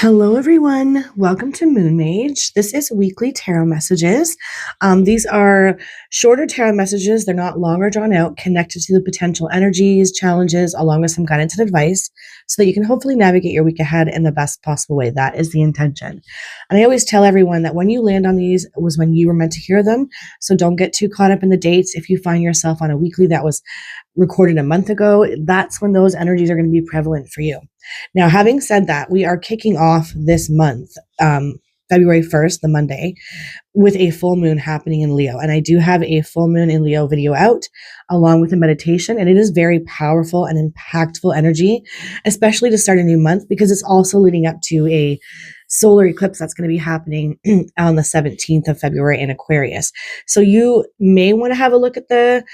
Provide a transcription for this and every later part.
Hello, everyone. Welcome to Moon Mage. This is weekly tarot messages. These are shorter tarot messages. They're not long or drawn out, connected to the potential energies, challenges, along with some guidance and advice so that you can hopefully navigate your week ahead in the best possible way. That is the intention. And I always tell everyone that when you land on these was when you were meant to hear them. So don't get too caught up in the dates. If you find yourself on a weekly that was recorded a month ago, that's when those energies are going to be prevalent for you. Now, having said that, we are kicking off this month, February 1st, the Monday, with a full moon happening in Leo. And I do have a full moon in Leo video out along with a meditation. And it is very powerful and impactful energy, especially to start a new month, because it's also leading up to a solar eclipse that's going to be happening on the 17th of February in Aquarius. So you may want to have a look at the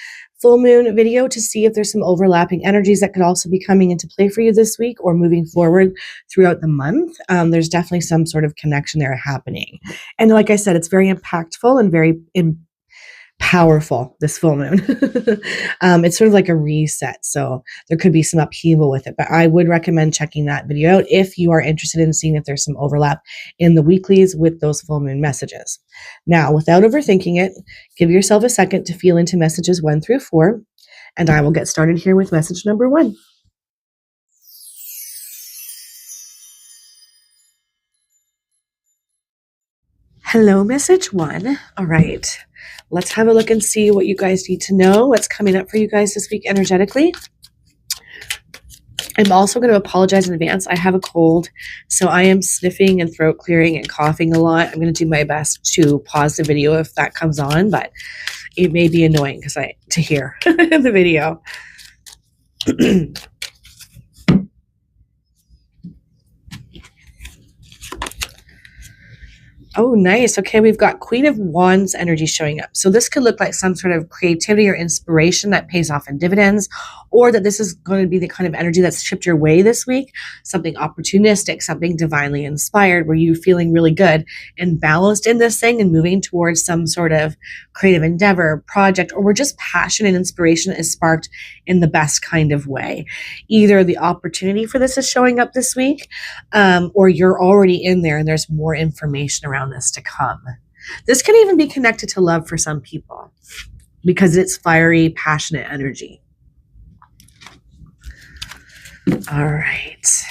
full moon video to see if there's some overlapping energies that could also be coming into play for you this week or moving forward throughout the month. There's definitely some sort of connection there happening. And like I said, it's very impactful and very powerful, this full moon. It's sort of like a reset. So there could be some upheaval with it, but I would recommend checking that video out if you are interested in seeing if there's some overlap in the weeklies with those full moon messages. Now, without overthinking it, give yourself a second to feel into messages 1 through 4, and I will get started here with message number 1. Hello, message 1. All right. Let's have a look and see what you guys need to know, what's coming up for you guys this week energetically. I'm also going to apologize in advance. I have a cold, so I am sniffing and throat clearing and coughing a lot. I'm going to do my best to pause the video if that comes on, but it may be annoying to hear the video. Oh, nice. Okay, we've got Queen of Wands energy showing up. So this could look like some sort of creativity or inspiration that pays off in dividends, or that this is going to be the kind of energy that's shipped your way this week, something opportunistic, something divinely inspired, where you're feeling really good and balanced in this thing and moving towards some sort of creative endeavor, project, or where just passion and inspiration is sparked in the best kind of way. Either the opportunity for this is showing up this week, or you're already in there and there's more information around this to come. This can even be connected to love for some people because it's fiery, passionate energy. All right.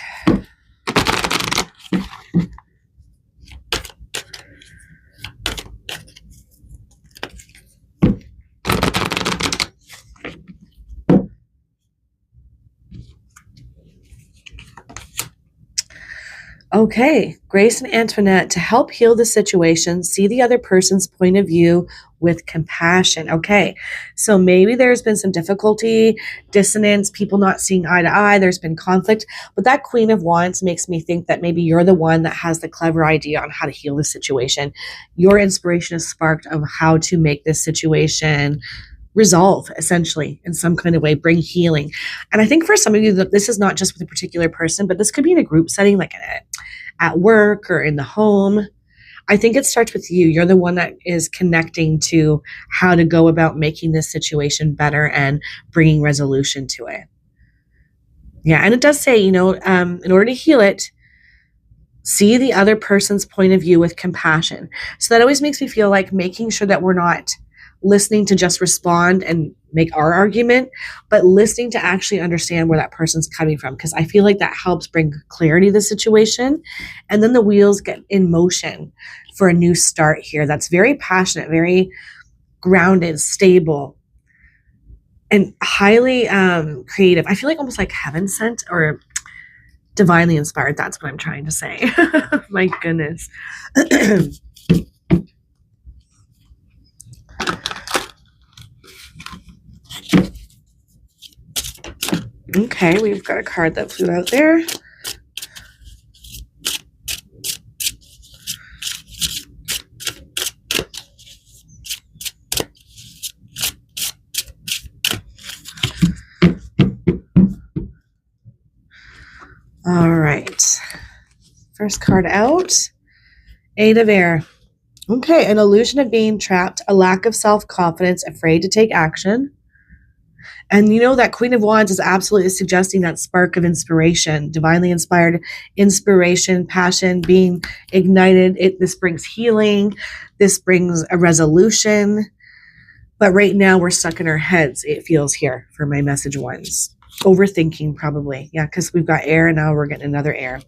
Okay, Grace and Antoinette, to help heal the situation, see the other person's point of view with compassion. Okay, so maybe there's been some difficulty, dissonance, people not seeing eye to eye, there's been conflict, but that Queen of Wands makes me think that maybe you're the one that has the clever idea on how to heal the situation. Your inspiration is sparked of how to make this situation resolve, essentially, in some kind of way, bring healing. And I think for some of you, this is not just with a particular person, but this could be in a group setting, like at work or in the home. I think it starts with you. You're the one that is connecting to how to go about making this situation better and bringing resolution to it. Yeah, and it does say, in order to heal it, see the other person's point of view with compassion. So that always makes me feel like making sure that we're not listening to just respond and make our argument, but listening to actually understand where that person's coming from, because I feel like that helps bring clarity to the situation. And then the wheels get in motion for a new start here. That's very passionate, very grounded, stable, and highly creative. I feel like almost like heaven sent or divinely inspired. That's what I'm trying to say. My goodness. Okay, we've got a card that flew out there. All right. First card out, 8 of Air. Okay, an illusion of being trapped, a lack of self-confidence, afraid to take action. And you know that Queen of Wands is absolutely suggesting that spark of inspiration, divinely inspired inspiration, passion being ignited. This brings healing. This brings a resolution. But right now we're stuck in our heads, it feels here for my message ones. Overthinking probably. Yeah, because we've got air and now we're getting another air.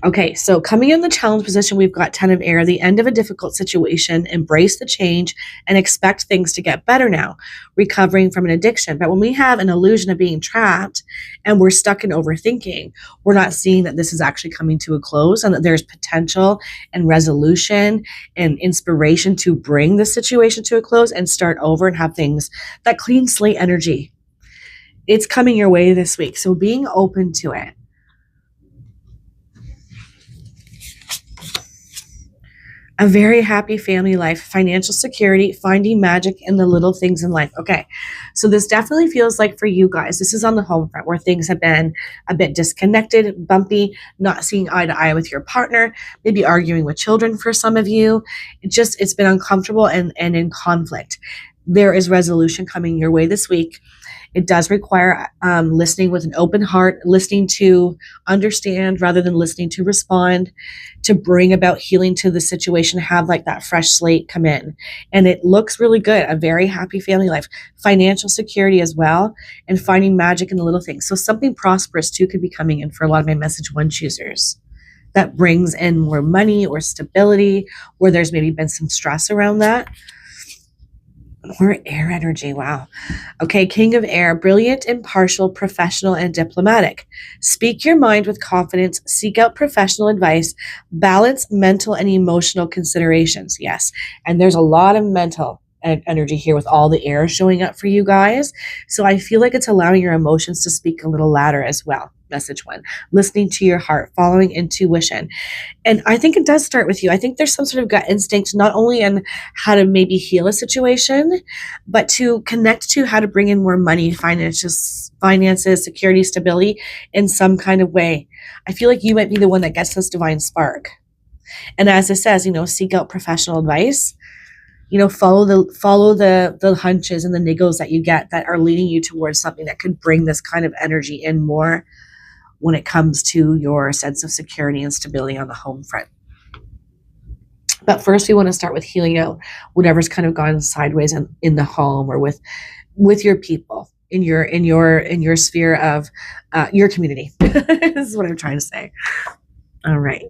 Okay, so coming in the challenge position, we've got 10 of air, the end of a difficult situation, embrace the change and expect things to get better now, recovering from an addiction. But when we have an illusion of being trapped and we're stuck in overthinking, we're not seeing that this is actually coming to a close and that there's potential and resolution and inspiration to bring the situation to a close and start over and have things, that clean slate energy. It's coming your way this week. So being open to it. A very happy family life, financial security, finding magic in the little things in life. Okay, so this definitely feels like for you guys, this is on the home front where things have been a bit disconnected, bumpy, not seeing eye to eye with your partner, maybe arguing with children for some of you. It's been uncomfortable and in conflict. There is resolution coming your way this week. It does require listening with an open heart, listening to understand rather than listening to respond, to bring about healing to the situation, have like that fresh slate come in. And it looks really good. A very happy family life, financial security as well, and finding magic in the little things. So something prosperous too could be coming in for a lot of my message one choosers. That brings in more money or stability, where there's maybe been some stress around that. Or air energy. Wow. Okay. King of air, brilliant, impartial, professional, and diplomatic. Speak your mind with confidence, seek out professional advice, balance mental and emotional considerations. Yes. And there's a lot of mental energy here with all the air showing up for you guys. So I feel like it's allowing your emotions to speak a little louder as well. Message one, listening to your heart, following intuition. And I think it does start with you. I think there's some sort of gut instinct, not only in how to maybe heal a situation, but to connect to how to bring in more money, finances, security, stability in some kind of way. I feel like you might be the one that gets this divine spark. And as it says, seek out professional advice. Follow the hunches and the niggles that you get that are leading you towards something that could bring this kind of energy in more when it comes to your sense of security and stability on the home front. But first, we want to start with healing out whatever's kind of gone sideways in the home or with your people in your sphere of your community. This is what I'm trying to say. All right.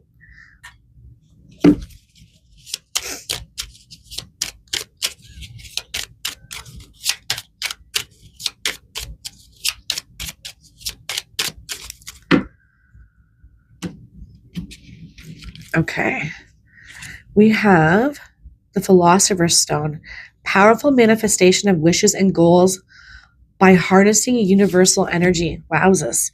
Okay, we have the Philosopher's Stone, powerful manifestation of wishes and goals by harnessing universal energy. Wowzers.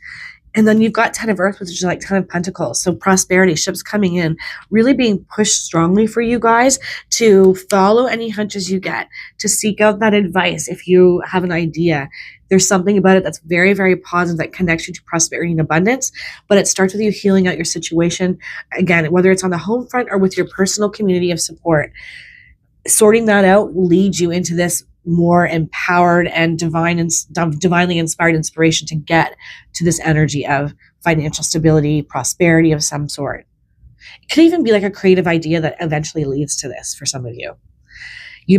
And then you've got 10 of Earth, which is like 10 of Pentacles. So prosperity, ships coming in, really being pushed strongly for you guys to follow any hunches you get, to seek out that advice. If you have an idea, there's something about it that's very, very positive that connects you to prosperity and abundance. But it starts with you healing out your situation. Again, whether it's on the home front or with your personal community of support, sorting that out leads you into this more empowered and divinely inspired inspiration to get to this energy of financial stability, prosperity of some sort. It could even be like a creative idea that eventually leads to this for some of you.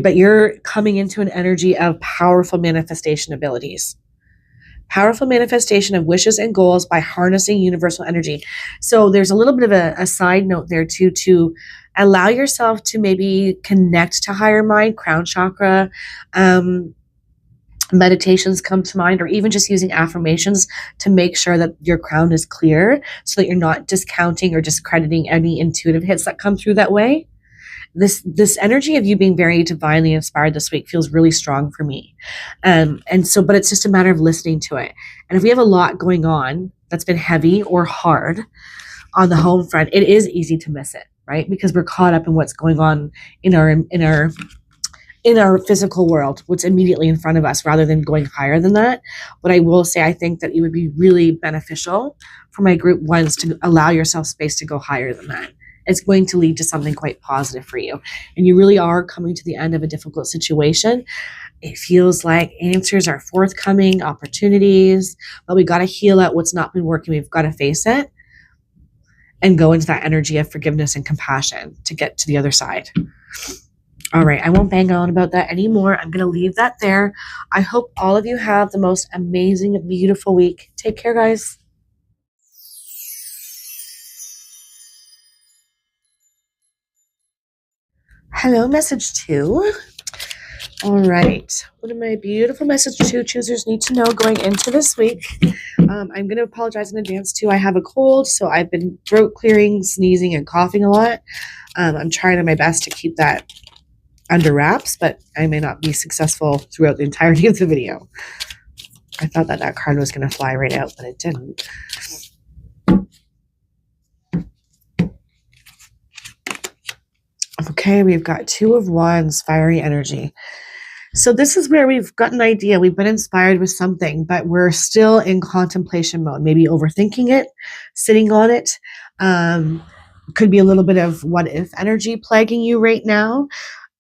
But you're coming into an energy of powerful manifestation abilities. Powerful manifestation of wishes and goals by harnessing universal energy. So there's a little bit of a side note there too, to allow yourself to maybe connect to higher mind, crown chakra, meditations come to mind, or even just using affirmations to make sure that your crown is clear so that you're not discounting or discrediting any intuitive hits that come through that way. This energy of you being very divinely inspired this week feels really strong for me. But it's just a matter of listening to it. And if we have a lot going on that's been heavy or hard on the home front, it is easy to miss it, right? Because we're caught up in what's going on in our physical world, what's immediately in front of us, rather than going higher than that. But I will say, I think that it would be really beneficial for my group ones to allow yourself space to go higher than that it's going to lead to something quite positive for you. And you really are coming to the end of a difficult situation. It feels like answers are forthcoming, opportunities, but we got to heal out what's not been working. We've got to face it and go into that energy of forgiveness and compassion to get to the other side. All right, I won't bang on about that anymore. I'm going to leave that there. I hope all of you have the most amazing, beautiful week. Take care, guys. Hello, message 2. All right, what do my beautiful message 2 choosers need to know going into this week? I'm going to apologize in advance too. I have a cold, so I've been throat clearing, sneezing, and coughing a lot. I'm trying my best to keep that under wraps, but I may not be successful throughout the entirety of the video. I thought that card was going to fly right out, but it didn't. Okay, we've got 2 of Wands, fiery energy. So this is where we've got an idea. We've been inspired with something, but we're still in contemplation mode, maybe overthinking it, sitting on it. Could be a little bit of what if energy plaguing you right now.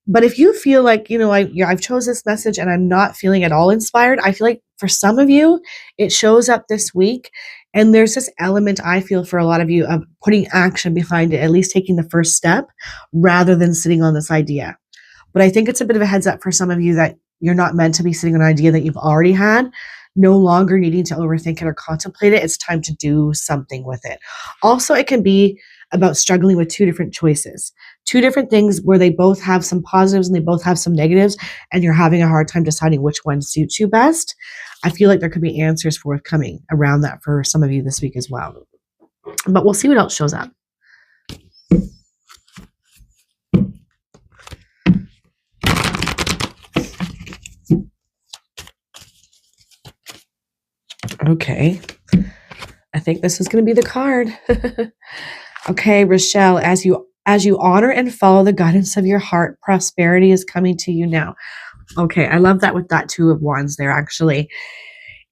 But if you feel like, I've chose this message and I'm not feeling at all inspired, I feel like for some of you, it shows up this week. And there's this element, I feel, for a lot of you of putting action behind it, at least taking the first step rather than sitting on this idea. But I think it's a bit of a heads up for some of you that you're not meant to be sitting on an idea that you've already had, no longer needing to overthink it or contemplate it. It's time to do something with it. Also, it can be about struggling with 2 different choices, 2 different things where they both have some positives and they both have some negatives, and you're having a hard time deciding which one suits you best. I feel like there could be answers forthcoming around that for some of you this week as well. But we'll see what else shows up. Okay. I think this is going to be the card. Okay, Rochelle, as you honor and follow the guidance of your heart, prosperity is coming to you now. Okay, I love that with that 2 of Wands there, actually.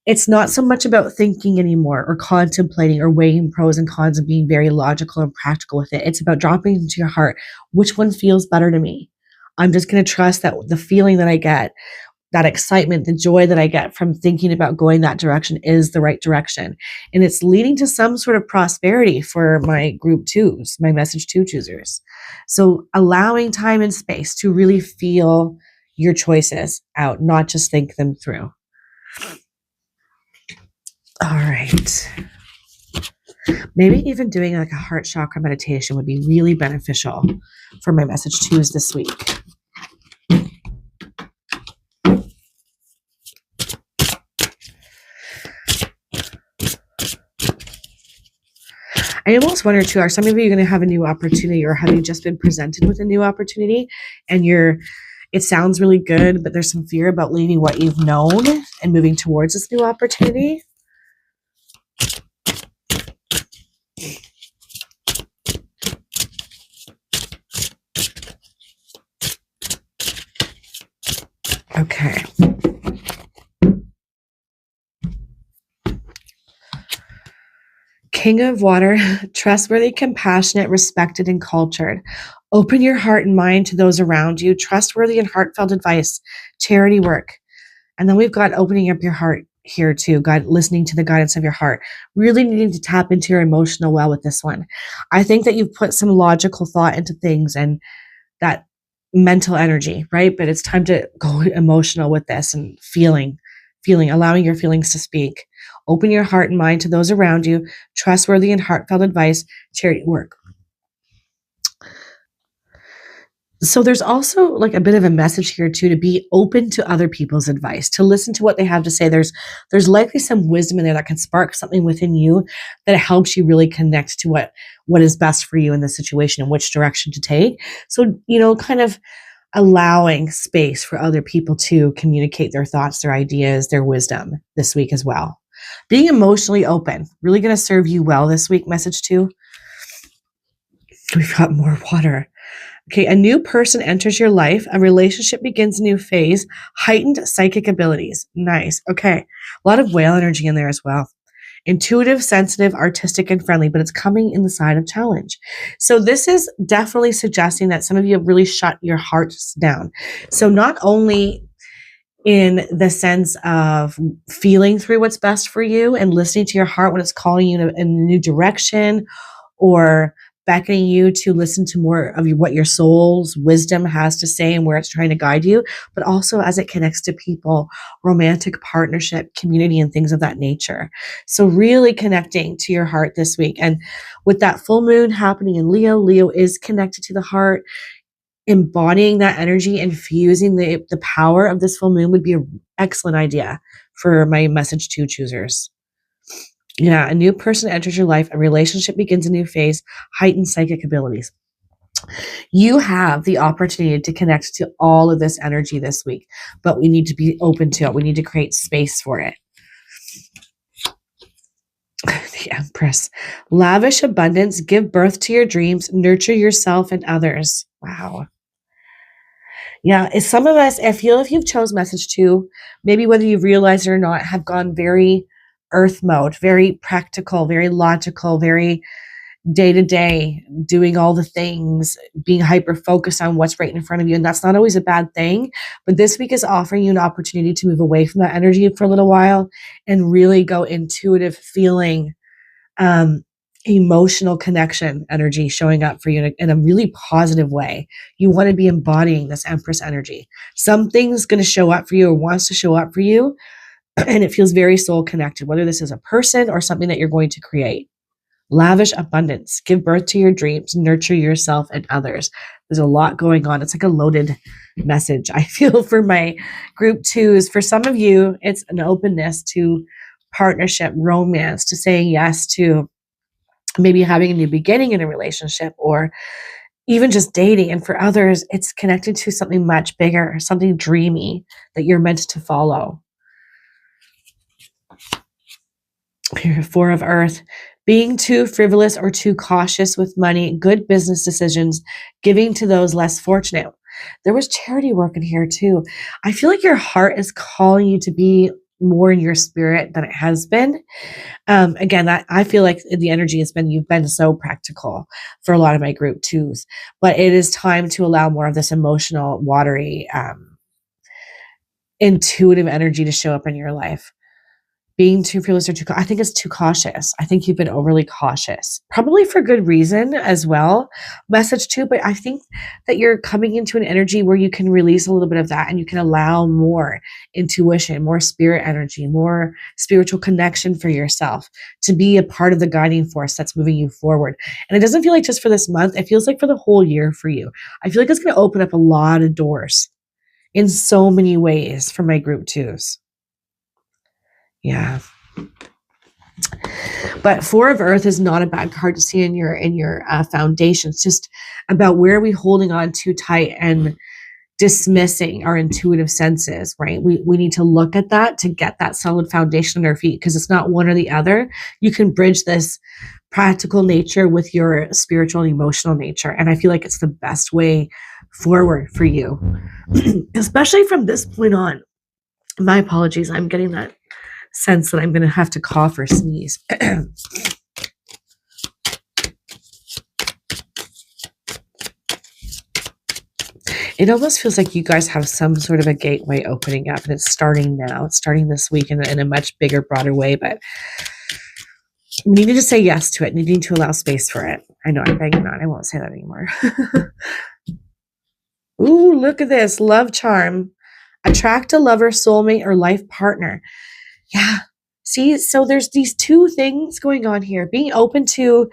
It's not so much about thinking anymore or contemplating or weighing pros and cons and being very logical and practical with it. It's about dropping into your heart. Which one feels better to me? I'm just going to trust that the feeling that I get, that excitement, the joy that I get from thinking about going that direction is the right direction. And it's leading to some sort of prosperity for my group 2s, my message 2 choosers. So allowing time and space to really feel your choices out, not just think them through. All right. Maybe even doing like a heart chakra meditation would be really beneficial for my message 2s this week. I almost wonder too, are some of you going to have a new opportunity, or have you just been presented with a new opportunity and it sounds really good, but there's some fear about leaving what you've known and moving towards this new opportunity? Okay. King of Water, trustworthy, compassionate, respected, and cultured. Open your heart and mind to those around you. Trustworthy and heartfelt advice, charity work. And then we've got opening up your heart here too, God, listening to the guidance of your heart, really needing to tap into your emotional well with this one. I think that you've put some logical thought into things and that mental energy, right? But it's time to go emotional with this and feeling, allowing your feelings to speak. Open your heart and mind to those around you. Trustworthy and heartfelt advice, charity work. So there's also like a bit of a message here too, to be open to other people's advice, to listen to what they have to say. There's likely some wisdom in there that can spark something within you that helps you really connect to what is best for you in the situation and which direction to take. So, kind of allowing space for other people to communicate their thoughts, their ideas, their wisdom this week as well. Being emotionally open, really going to serve you well this week, message 2. We've got more water. Okay, a new person enters your life. A relationship begins a new phase. Heightened psychic abilities. Nice. Okay, a lot of whale energy in there as well. intuitive, sensitive, artistic, and friendly, but it's coming in the side of challenge. So this is definitely suggesting that some of you have really shut your hearts down. So not only in the sense of feeling through what's best for you and listening to your heart when it's calling you in a new direction, or beckoning you to listen to more of what your soul's wisdom has to say and where it's trying to guide you, but also as it connects to people, romantic partnership, community, and things of that nature. So really connecting to your heart this week. And with that full moon happening in Leo, Leo is connected to the heart. Embodying that energy and fusing the power of this full moon would be an excellent idea for my message to choosers. Yeah, a new person enters your life, a relationship begins a new phase, heightened psychic abilities. You have the opportunity to connect to all of this energy this week, but we need to be open to it. We need to create space for it. The Empress. Lavish abundance, give birth to your dreams, nurture yourself and others. Wow. Yeah, some of us, I feel if you've chose message 2, maybe whether you've realized it or not, have gone very earth mode, very practical, very logical, very day to day, doing all the things, being hyper focused on what's right in front of you. And that's not always a bad thing. But this week is offering you an opportunity to move away from that energy for a little while and really go intuitive feeling, emotional connection energy showing up for you in a really positive way. You want to be embodying this Empress energy. Something's going to show up for you or wants to show up for you, and it feels very soul connected, whether this is a person or something that you're going to create. Lavish abundance, give birth to your dreams, nurture yourself and others. There's a lot going on. It's like a loaded message, I feel, for my group 2s. For some of you, it's an openness to partnership, romance, to saying yes to maybe having a new beginning in a relationship, or even just dating. And for others, it's connected to something much bigger, something dreamy that you're meant to follow. Here, 4 of Earth. Being too frivolous or too cautious with money, good business decisions, giving to those less fortunate. There was charity work in here too. I feel like your heart is calling you to be more in your spirit than it has been. Again, I feel like the energy has been, you've been so practical for a lot of my group 2s, but it is time to allow more of this emotional, watery, intuitive energy to show up in your life. Being too fearless or I think it's too cautious. I think you've been overly cautious, probably for good reason as well. Message 2, but I think that you're coming into an energy where you can release a little bit of that and you can allow more intuition, more spirit energy, more spiritual connection for yourself to be a part of the guiding force that's moving you forward. And it doesn't feel like just for this month. It feels like for the whole year for you. I feel like it's going to open up a lot of doors in so many ways for my group 2s. Yeah. But 4 of Earth is not a bad card to see in your foundation. It's just about where are we holding on too tight and dismissing our intuitive senses, right? We need to look at that to get that solid foundation on our feet, because it's not one or the other. You can bridge this practical nature with your spiritual and emotional nature. And I feel like it's the best way forward for you, especially from this point on. My apologies. I'm getting that sense that I'm going to have to cough or sneeze. It almost feels like you guys have some sort of a gateway opening up, and it's starting now. It's starting this week in a much bigger, broader way, but we need to say yes to it. We need to allow space for it. I know I'm banging on. I won't say that anymore. Ooh, look at this. Love charm. Attract a lover, soulmate, or life partner. Yeah. See, so there's these 2 things going on here. Being open to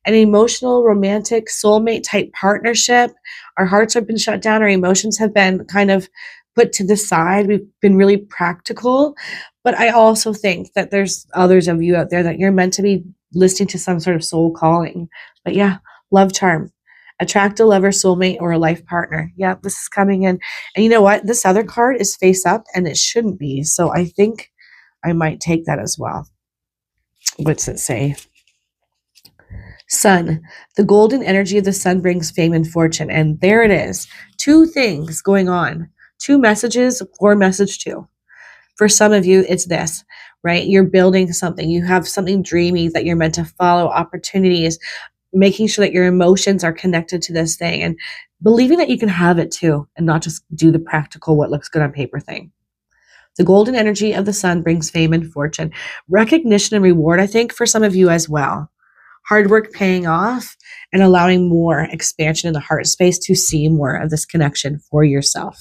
an emotional, romantic, soulmate type partnership. Our hearts have been shut down. Our emotions have been kind of put to the side. We've been really practical. But I also think that there's others of you out there that you're meant to be listening to some sort of soul calling. But yeah, love charm. Attract a lover, soulmate, or a life partner. Yeah, this is coming in. And you know what? This other card is face up, and it shouldn't be. So I think I might take that as well. What's it say? Sun. The golden energy of the sun brings fame and fortune. And there it is. 2 things going on. 2 messages for message 2. For some of you, it's this. right? You're building something. You have something dreamy that you're meant to follow, opportunities, making sure that your emotions are connected to this thing and believing that you can have it too and not just do the practical, what looks good on paper thing. The golden energy of the sun brings fame and fortune, recognition and reward, I think, for some of you as well. Hard work paying off and allowing more expansion in the heart space to see more of this connection for yourself.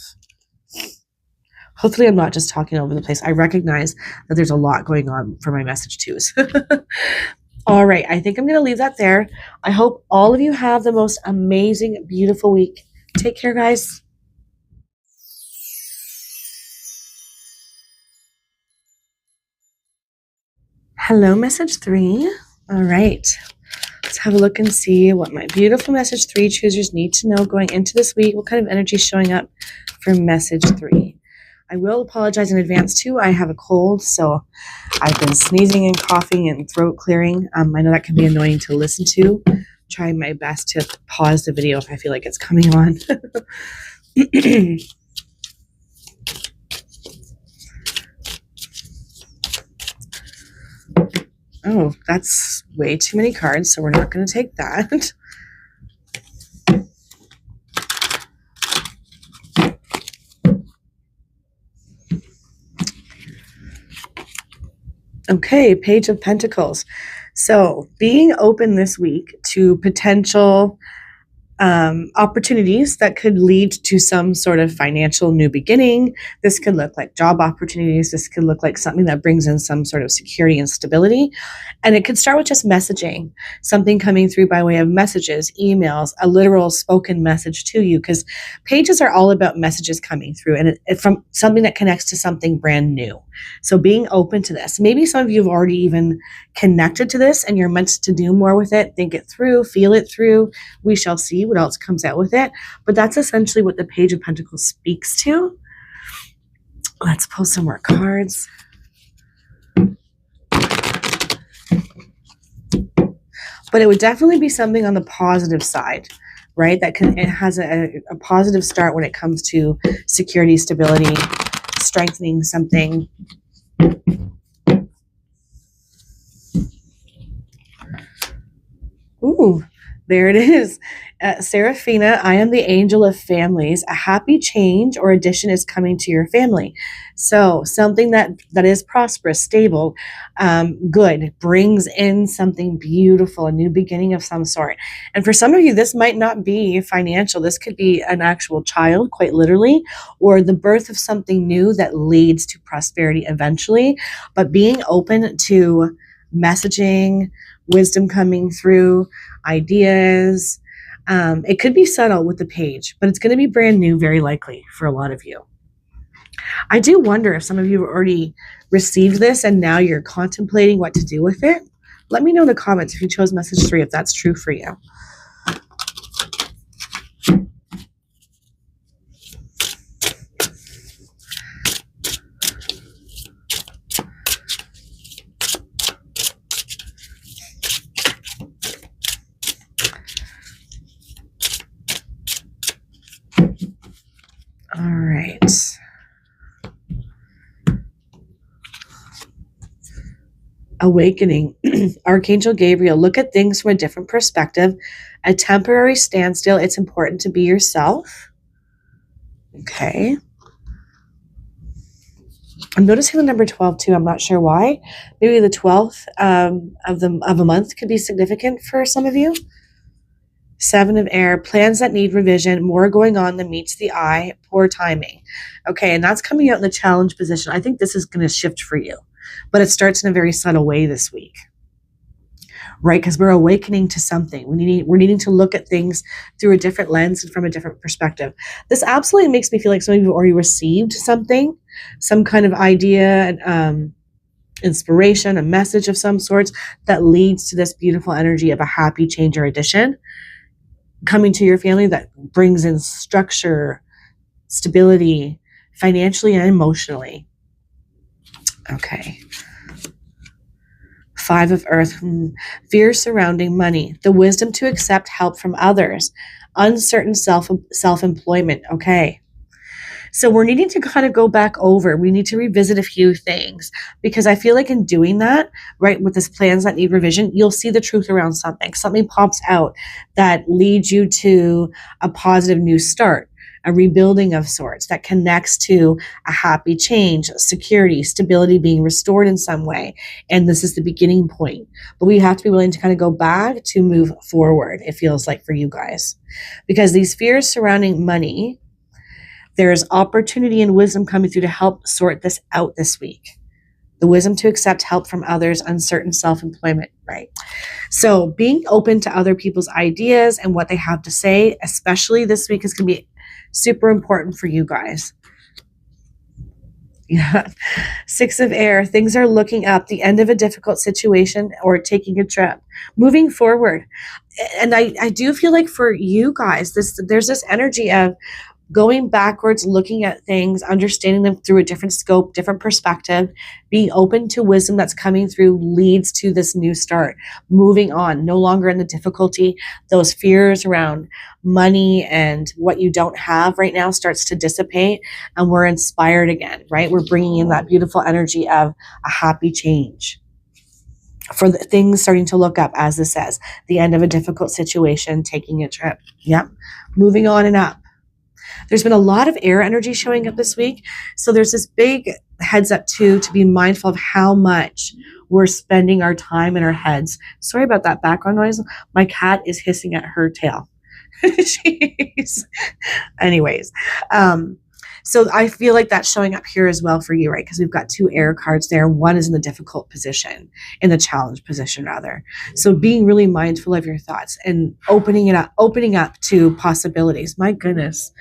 Hopefully, I'm not just talking over the place. I recognize that there's a lot going on for my message twos. All right, I think I'm going to leave that there. I hope all of you have the most amazing, beautiful week. Take care, guys. Hello, message 3. All right, let's have a look and see what my beautiful message 3 choosers need to know going into this week. What kind of energy is showing up for message 3? I will apologize in advance too. I have a cold, so I've been sneezing and coughing and throat clearing. I know that can be annoying to listen to. Trying my best to pause the video if I feel like it's coming on. Oh, that's way too many cards, so we're not going to take that. Okay, Page of Pentacles. So being open this week to potential opportunities that could lead to some sort of financial new beginning. This could look like job opportunities. This could look like something that brings in some sort of security and stability. And it could start with just messaging, something coming through by way of messages, emails, a literal spoken message to you, because pages are all about messages coming through and it from something that connects to something brand new. So being open to this. Maybe some of you have already even connected to this and you're meant to do more with it, think it through, feel it through. We shall see what else comes out with it. But that's essentially what the Page of Pentacles speaks to. Let's pull some more cards. But it would definitely be something on the positive side, right? It has a positive start when it comes to security, stability, strengthening something. Ooh, there it is. Seraphina, I am the angel of families. A happy change or addition is coming to your family. So something that is prosperous, stable, good, brings in something beautiful, a new beginning of some sort. And for some of you, this might not be financial. This could be an actual child, quite literally, or the birth of something new that leads to prosperity eventually. But being open to messaging, wisdom coming through, ideas. It could be subtle with the page, but it's going to be brand new, very likely, for a lot of you. I do wonder if some of you have already received this and now you're contemplating what to do with it. Let me know in the comments if you chose message 3, if that's true for you. All right. Awakening. Archangel Gabriel, look at things from a different perspective. A temporary standstill. It's important to be yourself. Okay. I'm noticing the number 12 too. I'm not sure why. Maybe the 12th of a month could be significant for some of you. 7 of air, plans that need revision, more going on than meets the eye, poor timing. Okay, and that's coming out in the challenge position. I think this is going to shift for you, but it starts in a very subtle way this week, right? Because we're awakening to something. We're needing to look at things through a different lens and from a different perspective. This absolutely makes me feel like some of you have already received something, some kind of idea, inspiration, a message of some sorts that leads to this beautiful energy of a happy change or addition coming to your family that brings in structure, stability, financially and emotionally. Okay. 5 of earth, fear surrounding money, the wisdom to accept help from others, uncertain self-employment. Okay. So we're needing to kind of go back over. We need to revisit a few things because I feel like in doing that, right, with this plans that need revision, you'll see the truth around something. Something pops out that leads you to a positive new start, a rebuilding of sorts that connects to a happy change, security, stability being restored in some way. And this is the beginning point. But we have to be willing to kind of go back to move forward, it feels like for you guys. Because these fears surrounding money, there's opportunity and wisdom coming through to help sort this out this week. The wisdom to accept help from others, uncertain self-employment, right? So being open to other people's ideas and what they have to say, especially this week, is going to be super important for you guys. Yeah. 6 of air. Things are looking up, the end of a difficult situation or taking a trip, moving forward. And I do feel like for you guys, there's this energy of going backwards, looking at things, understanding them through a different scope, different perspective, being open to wisdom that's coming through leads to this new start, moving on, no longer in the difficulty. Those fears around money and what you don't have right now starts to dissipate, and we're inspired again, right? We're bringing in that beautiful energy of a happy change. For the things starting to look up, as this says, the end of a difficult situation, taking a trip. Yep. Moving on and up. There's been a lot of air energy showing up this week. So there's this big heads up too, to be mindful of how much we're spending our time in our heads. Sorry about that background noise. My cat is hissing at her tail. Jeez. Anyways, so I feel like that's showing up here as well for you, right? Because we've got 2 air cards there. One is in the difficult position, in the challenge position rather. So being really mindful of your thoughts and opening up to possibilities. My goodness.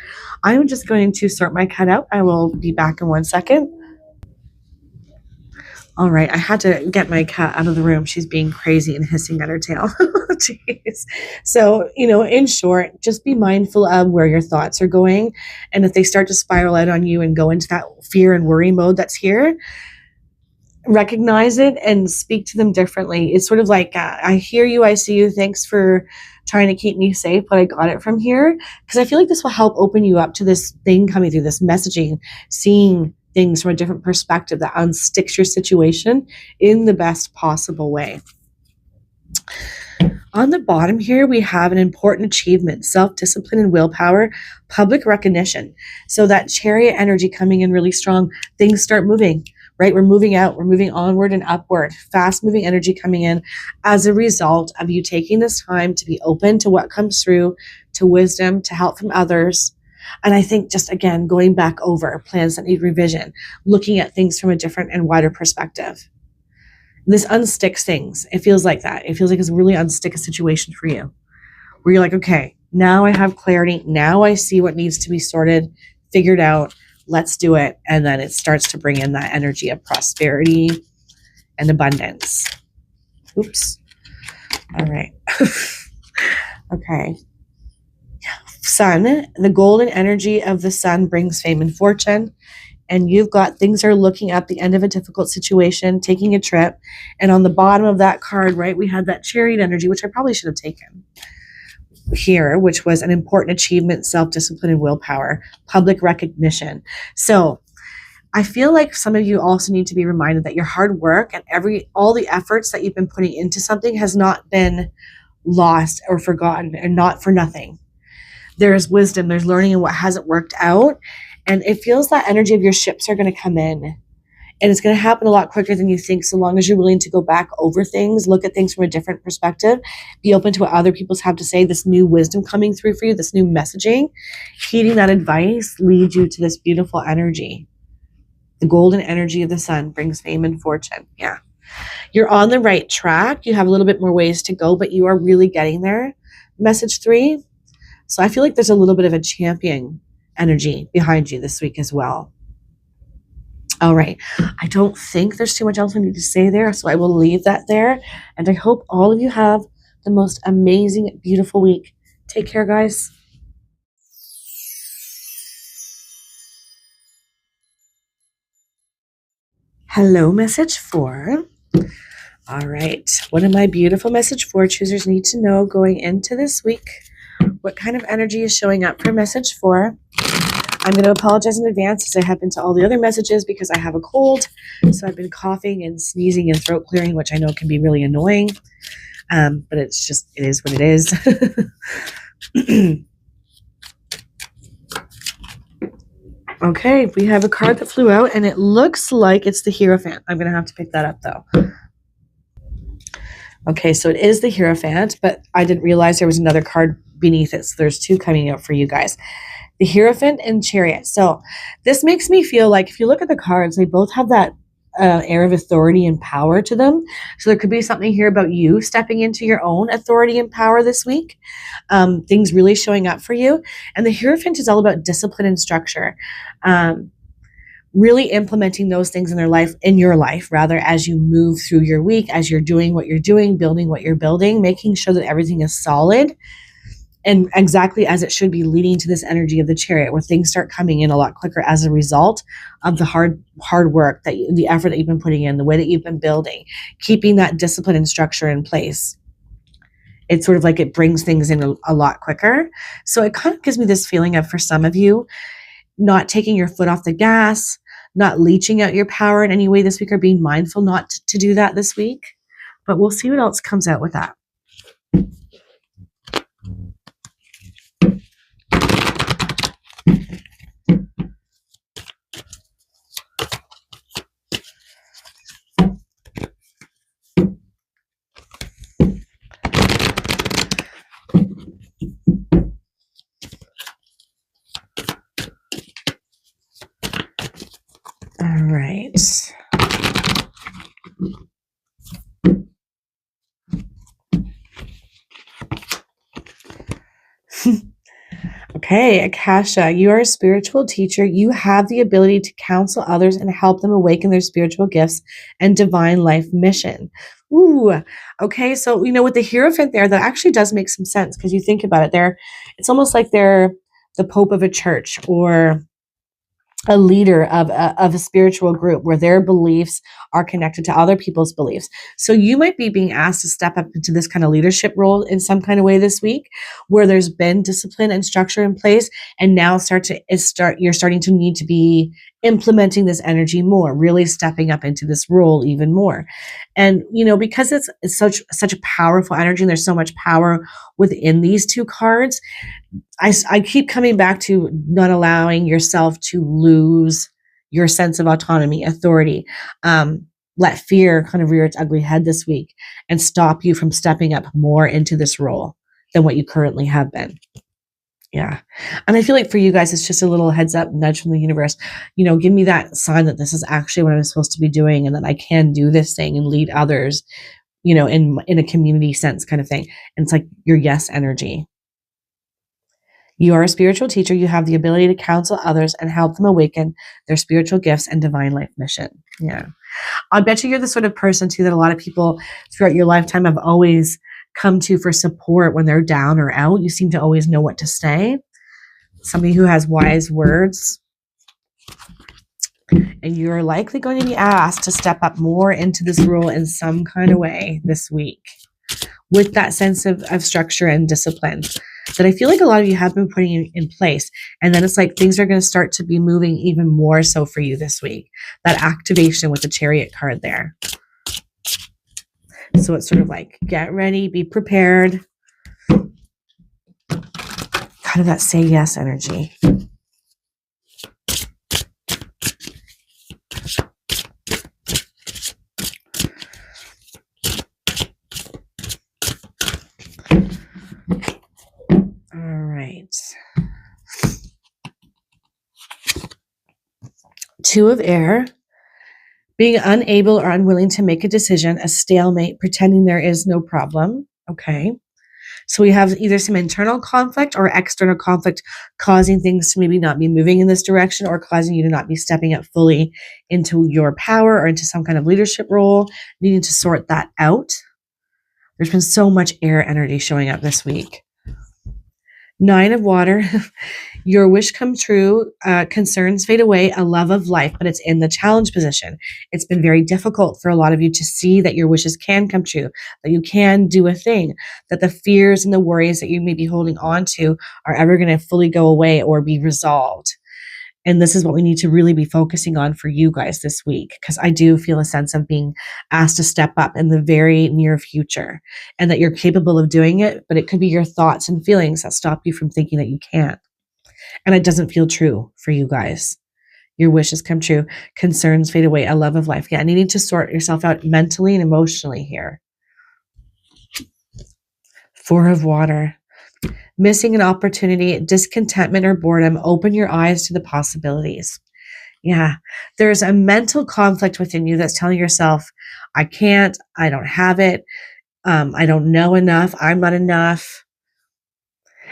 I'm just going to sort my cut out. I will be back in 1 second. All right, I had to get my cat out of the room. She's being crazy and hissing at her tail. Jeez. So, in short, just be mindful of where your thoughts are going. And if they start to spiral out on you and go into that fear and worry mode that's here, recognize it and speak to them differently. It's sort of like, I hear you, I see you. Thanks for trying to keep me safe, but I got it from here. Because I feel like this will help open you up to this thing coming through, this messaging, seeing things from a different perspective that unsticks your situation in the best possible way. On the bottom here, we have an important achievement, self-discipline and willpower, public recognition. So that Chariot energy coming in really strong, things start moving, right? We're moving out, we're moving onward and upward, fast moving energy coming in as a result of you taking this time to be open to what comes through, to wisdom, to help from others. And I think just, again, going back over plans that need revision, looking at things from a different and wider perspective. This unsticks things. It feels like that. It feels like it's really unstick a situation for you where you're like, okay, now I have clarity. Now I see what needs to be sorted, figured out. Let's do it. And then it starts to bring in that energy of prosperity and abundance. Oops. All right. Okay. Sun, the golden energy of the sun brings fame and fortune. And you've got things are looking up, the end of a difficult situation, taking a trip. And on the bottom of that card, right, we had that Chariot energy, which I probably should have taken here, which was an important achievement, self-discipline and willpower, public recognition. So I feel like some of you also need to be reminded that your hard work and all the efforts that you've been putting into something has not been lost or forgotten and not for nothing. There's wisdom, there's learning in what hasn't worked out. And it feels that energy of your ships are going to come in. And it's going to happen a lot quicker than you think, so long as you're willing to go back over things, look at things from a different perspective, be open to what other people have to say, this new wisdom coming through for you, this new messaging, heeding that advice leads you to this beautiful energy. The golden energy of the sun brings fame and fortune. Yeah. You're on the right track. You have a little bit more ways to go, but you are really getting there. Message 3. So I feel like there's a little bit of a champion energy behind you this week as well. All right. I don't think there's too much else I need to say there, so I will leave that there. And I hope all of you have the most amazing, beautiful week. Take care, guys. Hello, message 4. All right. What do my beautiful message 4 choosers need to know going into this week? What kind of energy is showing up for message 4? I'm going to apologize in advance as I have been to all the other messages because I have a cold. So I've been coughing and sneezing and throat clearing, which I know can be really annoying. But it's just, it is what it is. Okay, we have a card that flew out and it looks like it's the Hierophant. I'm going to have to pick that up though. Okay, so it is the Hierophant, but I didn't realize there was another card beneath it. So there's two coming out for you guys. The Hierophant and Chariot. So this makes me feel like if you look at the cards, they both have that air of authority and power to them. So there could be something here about you stepping into your own authority and power this week. Things really showing up for you. And the Hierophant is all about discipline and structure. Really implementing those things in your life, rather, as you move through your week, as you're doing what you're doing, building what you're building, making sure that everything is solid and exactly as it should be, leading to this energy of the Chariot, where things start coming in a lot quicker as a result of the hard work, the effort that you've been putting in, the way that you've been building, keeping that discipline and structure in place. It's sort of like it brings things in a lot quicker. So it kind of gives me this feeling of, for some of you, not taking your foot off the gas, not leeching out your power in any way this week, or being mindful not to do that this week. But we'll see what else comes out with that. All right. Okay, Akasha, you are a spiritual teacher. You have the ability to counsel others and help them awaken their spiritual gifts and divine life mission. Ooh, okay. So, with the Hierophant there, that actually does make some sense, because you think about it, it's almost like they're the Pope of a church, or a leader of a spiritual group where their beliefs are connected to other people's beliefs. So you might be being asked to step up into this kind of leadership role in some kind of way this week, where there's been discipline and structure in place, and now you're starting to need to be implementing this energy more, really stepping up into this role even more. And because it's such a powerful energy, and there's so much power within these two cards, I keep coming back to not allowing yourself to lose your sense of autonomy, authority. Let fear kind of rear its ugly head this week and stop you from stepping up more into this role than what you currently have been. Yeah. And I feel like for you guys, it's just a little heads up nudge from the universe. Give me that sign that this is actually what I'm supposed to be doing, and that I can do this thing and lead others, in a community sense kind of thing. And it's like your yes energy. You are a spiritual teacher. You have the ability to counsel others and help them awaken their spiritual gifts and divine life mission. Yeah. I bet you're the sort of person too that a lot of people throughout your lifetime have always come to for support when they're down or out. You seem to always know what to say. Somebody who has wise words. And you're likely going to be asked to step up more into this role in some kind of way this week, with that sense of structure and discipline that I feel like a lot of you have been putting in place. And then it's like things are going to start to be moving even more so for you this week. That activation with the Chariot card there. So it's sort of like, get ready, be prepared. Kind of that say yes energy. Two of Air, being unable or unwilling to make a decision, a stalemate, pretending there is no problem. Okay. So we have either some internal conflict or external conflict causing things to maybe not be moving in this direction, or causing you to not be stepping up fully into your power or into some kind of leadership role, needing to sort that out. There's been so much air energy showing up this week. 9 of Water, your wish come true, concerns fade away, a love of life, but it's in the challenge position. It's been very difficult for a lot of you to see that your wishes can come true, that you can do a thing, that the fears and the worries that you may be holding on to are ever going to fully go away or be resolved. And this is what we need to really be focusing on for you guys this week, because I do feel a sense of being asked to step up in the very near future and that you're capable of doing it, but it could be your thoughts and feelings that stop you from thinking that you can't. And it doesn't feel true for you guys. Your wishes come true, concerns fade away, a love of life. Yeah, needing to sort yourself out mentally and emotionally here. Four of Water. Missing an opportunity, discontentment, or boredom. Open your eyes to the possibilities. Yeah, there's a mental conflict within you that's telling yourself, I can't, I don't have it, I don't know enough, I'm not enough.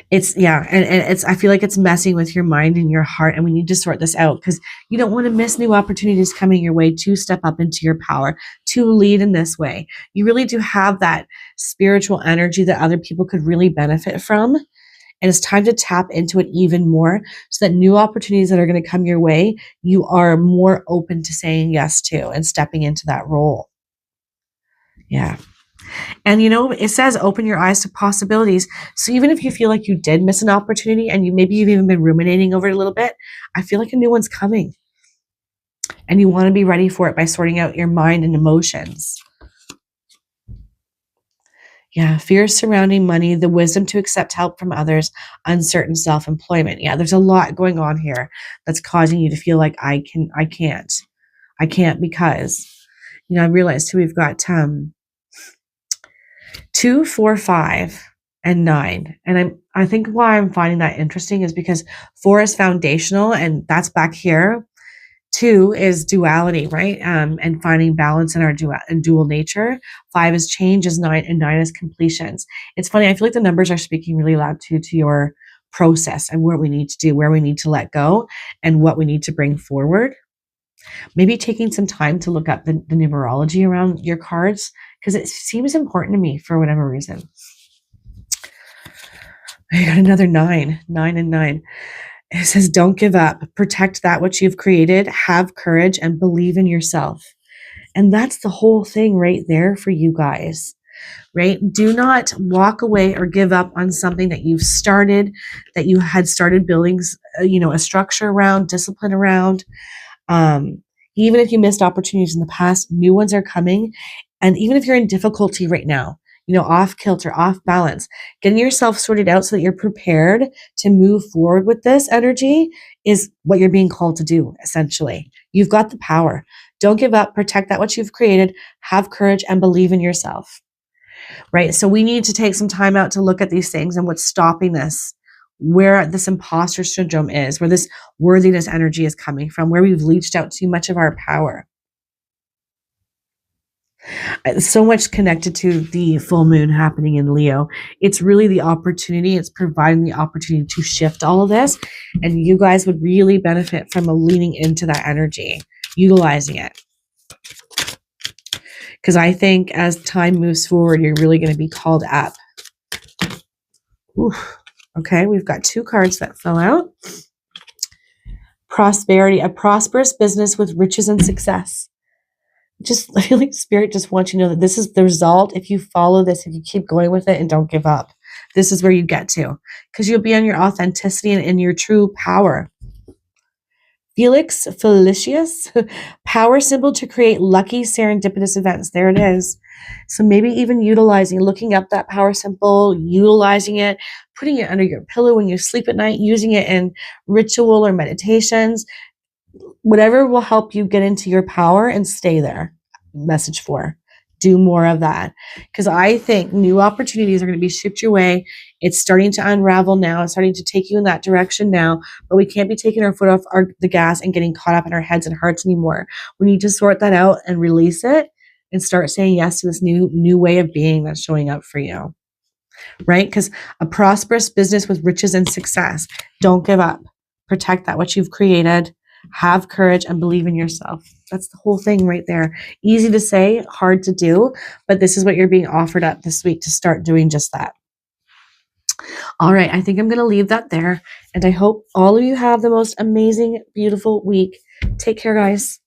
It's, yeah, and it's, I feel like it's messing with your mind and your heart, and we need to sort this out because you don't want to miss new opportunities coming your way to step up into your power, to lead in this way. You really do have that spiritual energy that other people could really benefit from. And it's time to tap into it even more so that new opportunities that are going to come your way, you are more open to saying yes to and stepping into that role. Yeah. And it says open your eyes to possibilities. So even if you feel like you did miss an opportunity and maybe you've even been ruminating over it a little bit, I feel like a new one's coming. And you want to be ready for it by sorting out your mind and emotions. Yeah, fears surrounding money, the wisdom to accept help from others, uncertain self-employment. Yeah, there's a lot going on here that's causing you to feel like I can't because, I realized too, we've got 2, 4, 5, and 9. And I think why I'm finding that interesting is because 4 is foundational, and that's back here. 2 is duality, right? And finding balance in our dual nature. 5 is change, is 9, and 9 is completions. It's funny. I feel like the numbers are speaking really loud to your process and what we need to do, where we need to let go, and what we need to bring forward. Maybe taking some time to look up the numerology around your cards, because it seems important to me for whatever reason. I got another 9 and 9. It says, don't give up, protect that which you've created, have courage, and believe in yourself. And that's the whole thing right there for you guys, right? Do not walk away or give up on something that you've started, that you had started building, a structure around, discipline around. Even if you missed opportunities in the past, new ones are coming. And even if you're in difficulty right now, off kilter, off balance, getting yourself sorted out so that you're prepared to move forward with this energy is what you're being called to do, essentially. You've got the power. Don't give up, protect that which you've created, have courage, and believe in yourself, right? So we need to take some time out to look at these things and what's stopping this, where this imposter syndrome is, where this worthiness energy is coming from, where we've leached out too much of our power. So much connected to the full moon happening in Leo. It's really the opportunity. It's providing the opportunity to shift all of this. And you guys would really benefit from leaning into that energy, utilizing it. Because I think as time moves forward, you're really going to be called up. Oof. Okay, we've got 2 cards that fell out. Prosperity, a prosperous business with riches and success. I feel like Spirit just wants you to know that this is the result. If you follow this, if you keep going with it and don't give up, this is where you get to, because you'll be on your authenticity and in your true power. Felix Felicius, power symbol to create lucky serendipitous events. There it is. So maybe even looking up that power symbol, utilizing it, putting it under your pillow when you sleep at night, using it in ritual or meditations, whatever will help you get into your power and stay there. Message 4. Do more of that. Because I think new opportunities are going to be shipped your way. It's starting to unravel now. It's starting to take you in that direction now. But we can't be taking our foot off the gas and getting caught up in our heads and hearts anymore. We need to sort that out and release it and start saying yes to this new way of being that's showing up for you. Right? Because a prosperous business with riches and success. Don't give up. Protect that which you've created. Have courage and believe in yourself. That's the whole thing right there. Easy to say, hard to do, but this is what you're being offered up this week to start doing just that. All right, I think I'm going to leave that there, and I hope all of you have the most amazing, beautiful week. Take care, guys.